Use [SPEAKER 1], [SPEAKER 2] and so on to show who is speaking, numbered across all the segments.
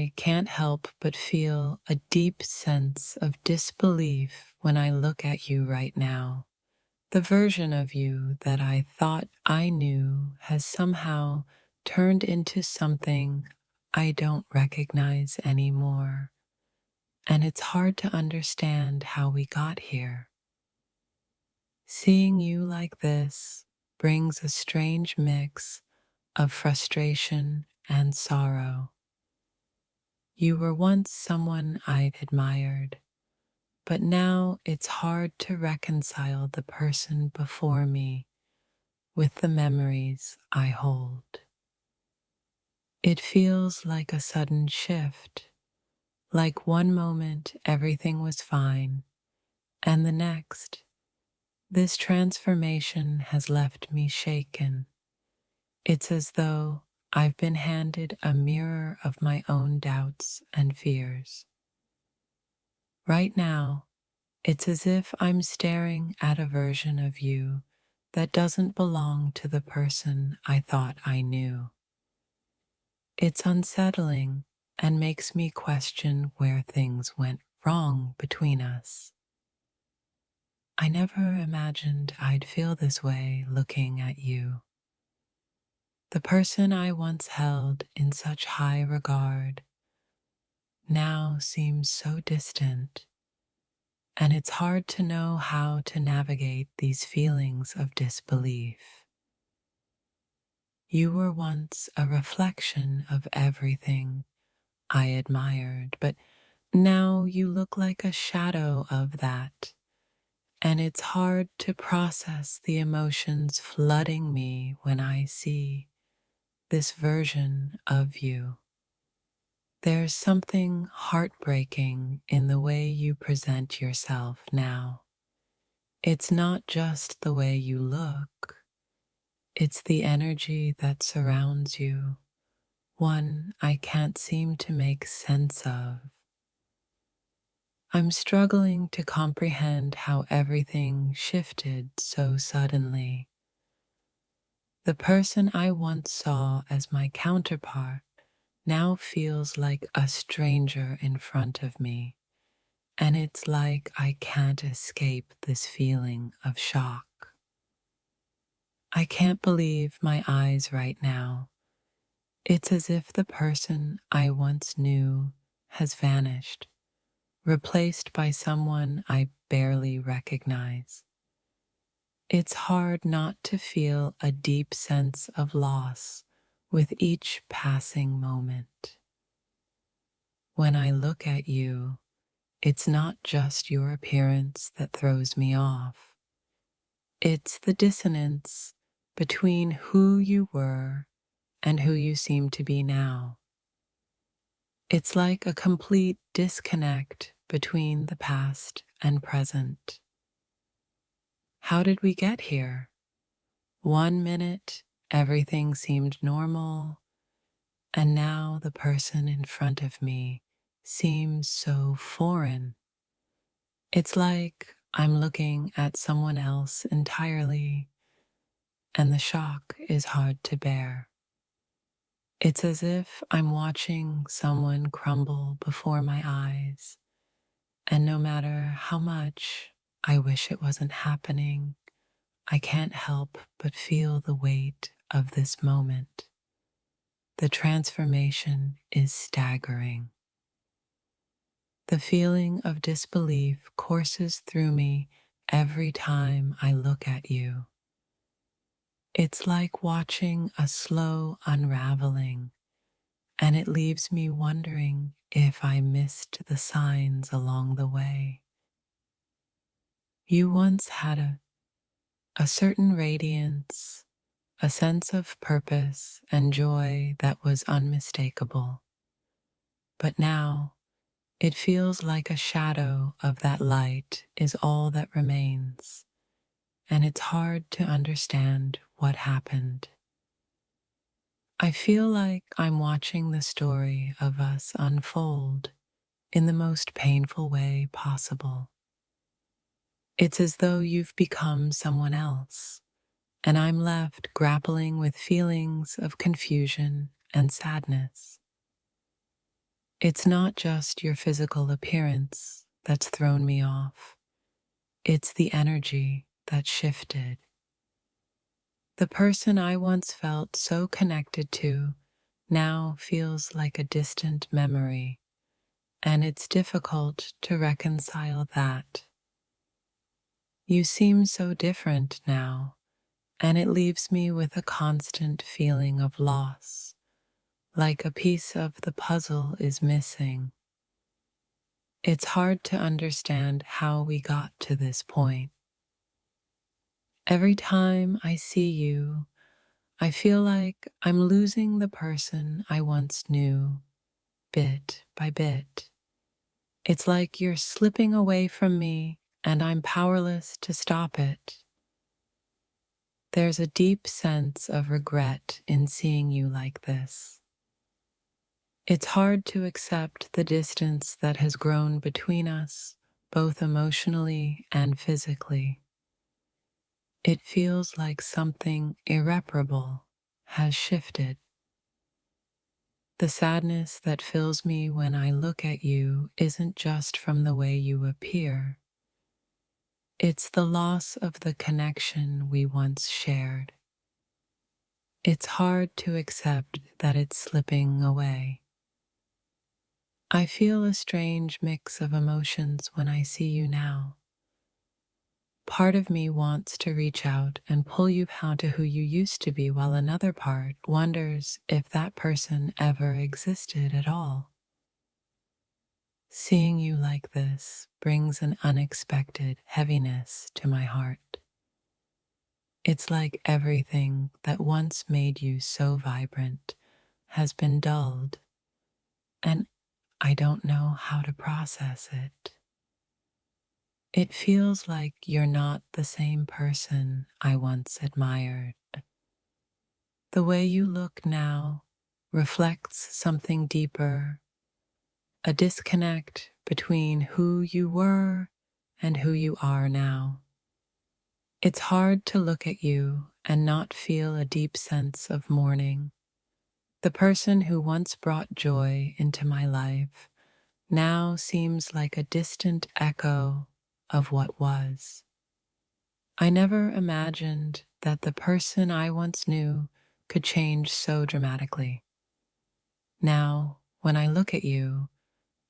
[SPEAKER 1] I can't help but feel a deep sense of disbelief when I look at you right now. The version of you that I thought I knew has somehow turned into something I don't recognize anymore. And it's hard to understand how we got here. Seeing you like this brings a strange mix of frustration and sorrow. You were once someone I'd admired, but now it's hard to reconcile the person before me with the memories I hold. It feels like a sudden shift, like one moment everything was fine, and the next, this transformation has left me shaken. It's as though I've been handed a mirror of my own doubts and fears. Right now, it's as if I'm staring at a version of you that doesn't belong to the person I thought I knew. It's unsettling and makes me question where things went wrong between us. I never imagined I'd feel this way looking at you. The person I once held in such high regard now seems so distant, and it's hard to know how to navigate these feelings of disbelief. You were once a reflection of everything I admired, but now you look like a shadow of that, and it's hard to process the emotions flooding me when I see this version of you. There's something heartbreaking in the way you present yourself now. It's not just the way you look, it's the energy that surrounds you, one I can't seem to make sense of. I'm struggling to comprehend how everything shifted so suddenly. The person I once saw as my counterpart now feels like a stranger in front of me, and it's like I can't escape this feeling of shock. I can't believe my eyes right now. It's as if the person I once knew has vanished, replaced by someone I barely recognize. It's hard not to feel a deep sense of loss with each passing moment. When I look at you, it's not just your appearance that throws me off. It's the dissonance between who you were and who you seem to be now. It's like a complete disconnect between the past and present. How did we get here? One minute, everything seemed normal, and now the person in front of me seems so foreign. It's like I'm looking at someone else entirely, and the shock is hard to bear. It's as if I'm watching someone crumble before my eyes, and no matter how much I wish it wasn't happening, I can't help but feel the weight of this moment. The transformation is staggering. The feeling of disbelief courses through me every time I look at you. It's like watching a slow unraveling, and it leaves me wondering if I missed the signs along the way. You once had a certain radiance, a sense of purpose and joy that was unmistakable. But now, it feels like a shadow of that light is all that remains, and it's hard to understand what happened. I feel like I'm watching the story of us unfold in the most painful way possible. It's as though you've become someone else, and I'm left grappling with feelings of confusion and sadness. It's not just your physical appearance that's thrown me off, it's the energy that shifted. The person I once felt so connected to now feels like a distant memory, and it's difficult to reconcile that. You seem so different now, and it leaves me with a constant feeling of loss, like a piece of the puzzle is missing. It's hard to understand how we got to this point. Every time I see you, I feel like I'm losing the person I once knew, bit by bit. It's like you're slipping away from me and I'm powerless to stop it. There's a deep sense of regret in seeing you like this. It's hard to accept the distance that has grown between us, both emotionally and physically. It feels like something irreparable has shifted. The sadness that fills me when I look at you isn't just from the way you appear. It's the loss of the connection we once shared. It's hard to accept that it's slipping away. I feel a strange mix of emotions when I see you now. Part of me wants to reach out and pull you out to who you used to be, while another part wonders if that person ever existed at all. Seeing you like this brings an unexpected heaviness to my heart. It's like everything that once made you so vibrant has been dulled, and I don't know how to process it. It feels like you're not the same person I once admired. The way you look now reflects something deeper, a disconnect between who you were and who you are now. It's hard to look at you and not feel a deep sense of mourning. The person who once brought joy into my life now seems like a distant echo of what was. I never imagined that the person I once knew could change so dramatically. Now, when I look at you,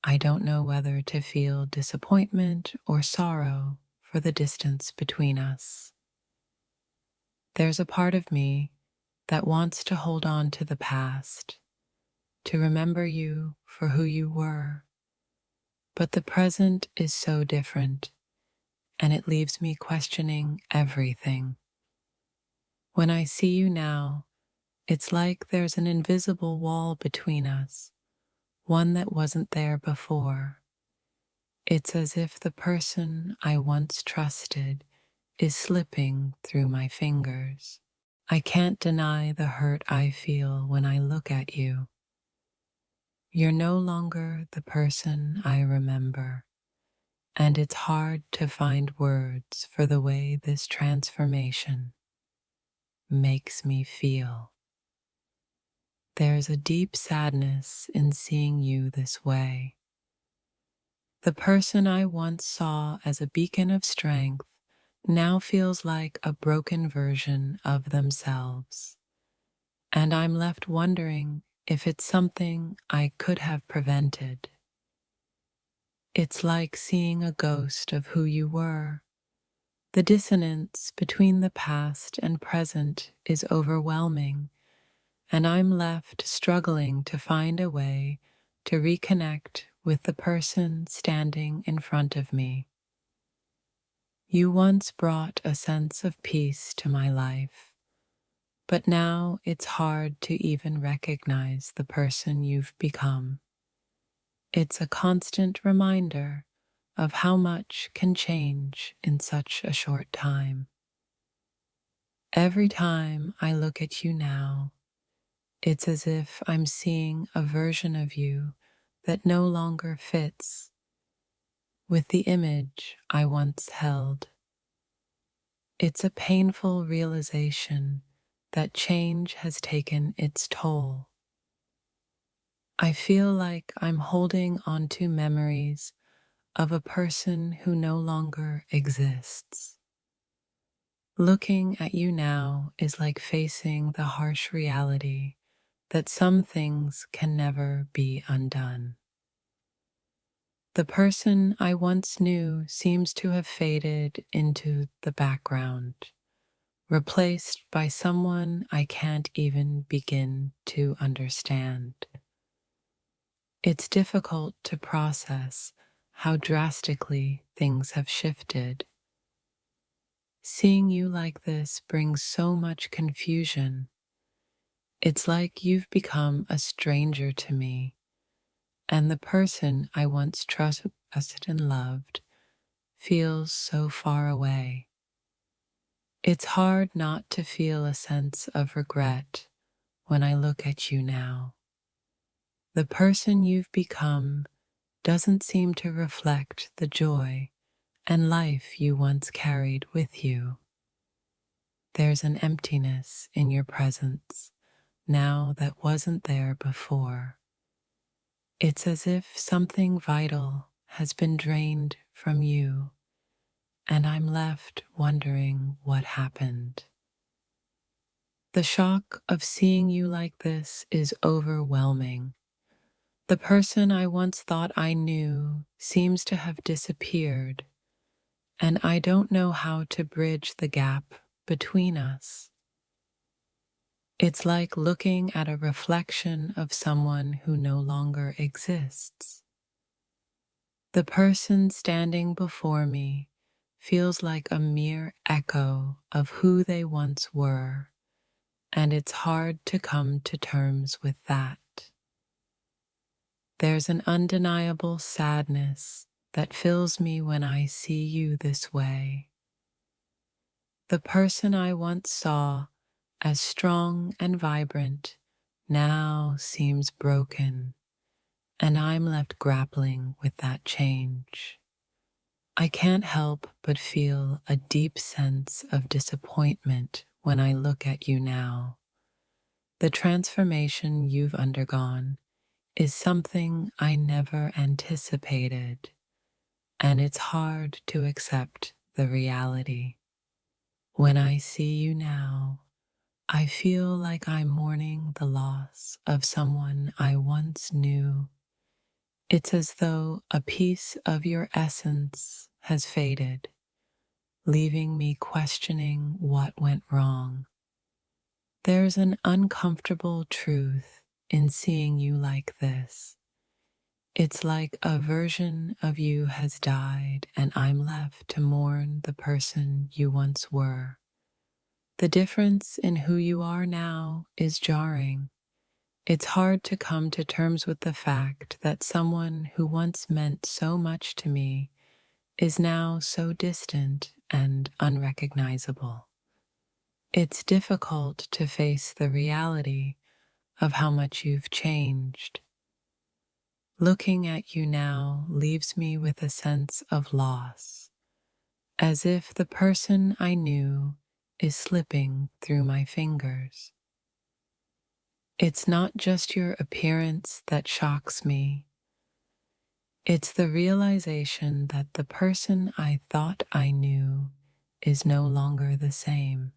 [SPEAKER 1] I don't know whether to feel disappointment or sorrow for the distance between us. There's a part of me that wants to hold on to the past, to remember you for who you were, but the present is so different, and it leaves me questioning everything. When I see you now, it's like there's an invisible wall between us, one that wasn't there before. It's as if the person I once trusted is slipping through my fingers. I can't deny the hurt I feel when I look at you. You're no longer the person I remember, and it's hard to find words for the way this transformation makes me feel. There's a deep sadness in seeing you this way. The person I once saw as a beacon of strength now feels like a broken version of themselves, and I'm left wondering if it's something I could have prevented. It's like seeing a ghost of who you were. The dissonance between the past and present is overwhelming, and I'm left struggling to find a way to reconnect with the person standing in front of me. You once brought a sense of peace to my life, but now it's hard to even recognize the person you've become. It's a constant reminder of how much can change in such a short time. Every time I look at you now, it's as if I'm seeing a version of you that no longer fits with the image I once held. It's a painful realization that change has taken its toll. I feel like I'm holding onto memories of a person who no longer exists. Looking at you now is like facing the harsh reality that some things can never be undone. The person I once knew seems to have faded into the background, replaced by someone I can't even begin to understand. It's difficult to process how drastically things have shifted. Seeing you like this brings so much confusion. It's like you've become a stranger to me, and the person I once trusted and loved feels so far away. It's hard not to feel a sense of regret when I look at you now. The person you've become doesn't seem to reflect the joy and life you once carried with you. There's an emptiness in your presence now that wasn't there before. It's as if something vital has been drained from you, and I'm left wondering what happened. The shock of seeing you like this is overwhelming. The person I once thought I knew seems to have disappeared, and I don't know how to bridge the gap between us. It's like looking at a reflection of someone who no longer exists. The person standing before me feels like a mere echo of who they once were, and it's hard to come to terms with that. There's an undeniable sadness that fills me when I see you this way. The person I once saw as strong and vibrant now seems broken, and I'm left grappling with that change. I can't help but feel a deep sense of disappointment when I look at you now. The transformation you've undergone is something I never anticipated, and it's hard to accept the reality. When I see you now, I feel like I'm mourning the loss of someone I once knew. It's as though a piece of your essence has faded, leaving me questioning what went wrong. There's an uncomfortable truth in seeing you like this. It's like a version of you has died, and I'm left to mourn the person you once were. The difference in who you are now is jarring. It's hard to come to terms with the fact that someone who once meant so much to me is now so distant and unrecognizable. It's difficult to face the reality of how much you've changed. Looking at you now leaves me with a sense of loss, as if the person I knew is slipping through my fingers. It's not just your appearance that shocks me. It's the realization that the person I thought I knew is no longer the same.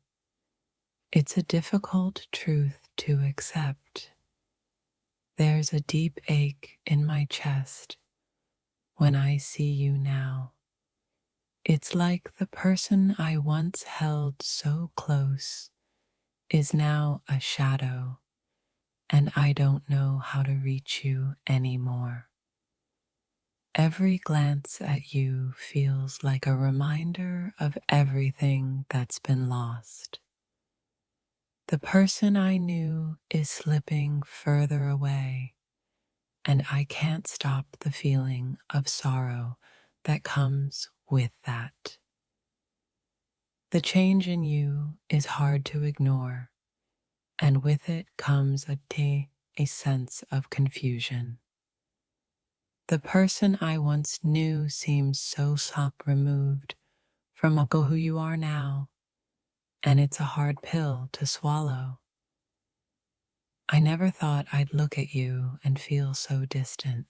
[SPEAKER 1] It's a difficult truth to accept. There's a deep ache in my chest when I see you now. It's like the person I once held so close is now a shadow, and I don't know how to reach you anymore. Every glance at you feels like a reminder of everything that's been lost. The person I knew is slipping further away, and I can't stop the feeling of sorrow that comes with that. The change in you is hard to ignore, and with it comes a sense of confusion. The person I once knew seems so removed from who you are now, and it's a hard pill to swallow. I never thought I'd look at you and feel so distant.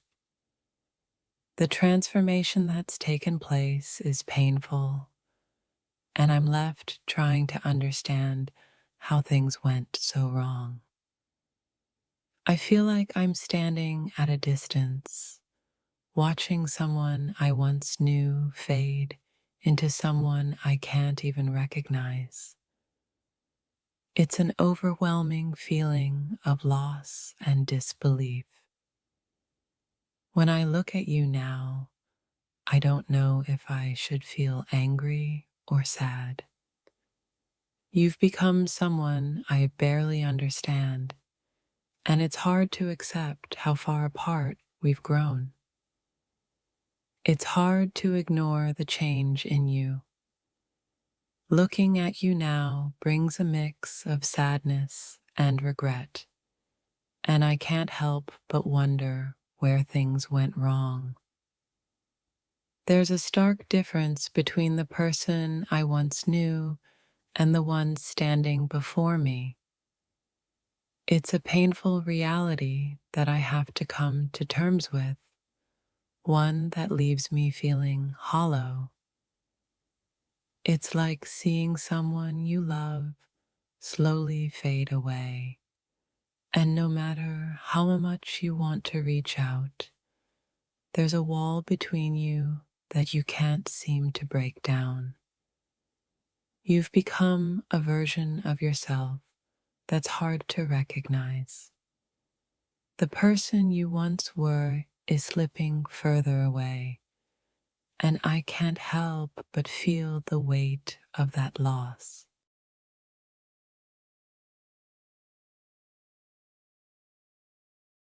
[SPEAKER 1] The transformation that's taken place is painful, and I'm left trying to understand how things went so wrong. I feel like I'm standing at a distance, watching someone I once knew fade into someone I can't even recognize. It's an overwhelming feeling of loss and disbelief. When I look at you now, I don't know if I should feel angry or sad. You've become someone I barely understand, and it's hard to accept how far apart we've grown. It's hard to ignore the change in you. Looking at you now brings a mix of sadness and regret, and I can't help but wonder where things went wrong. There's a stark difference between the person I once knew and the one standing before me. It's a painful reality that I have to come to terms with, one that leaves me feeling hollow. It's like seeing someone you love slowly fade away, and no matter how much you want to reach out, there's a wall between you that you can't seem to break down. You've become a version of yourself that's hard to recognize. The person you once were is slipping further away, and I can't help but feel the weight of that loss.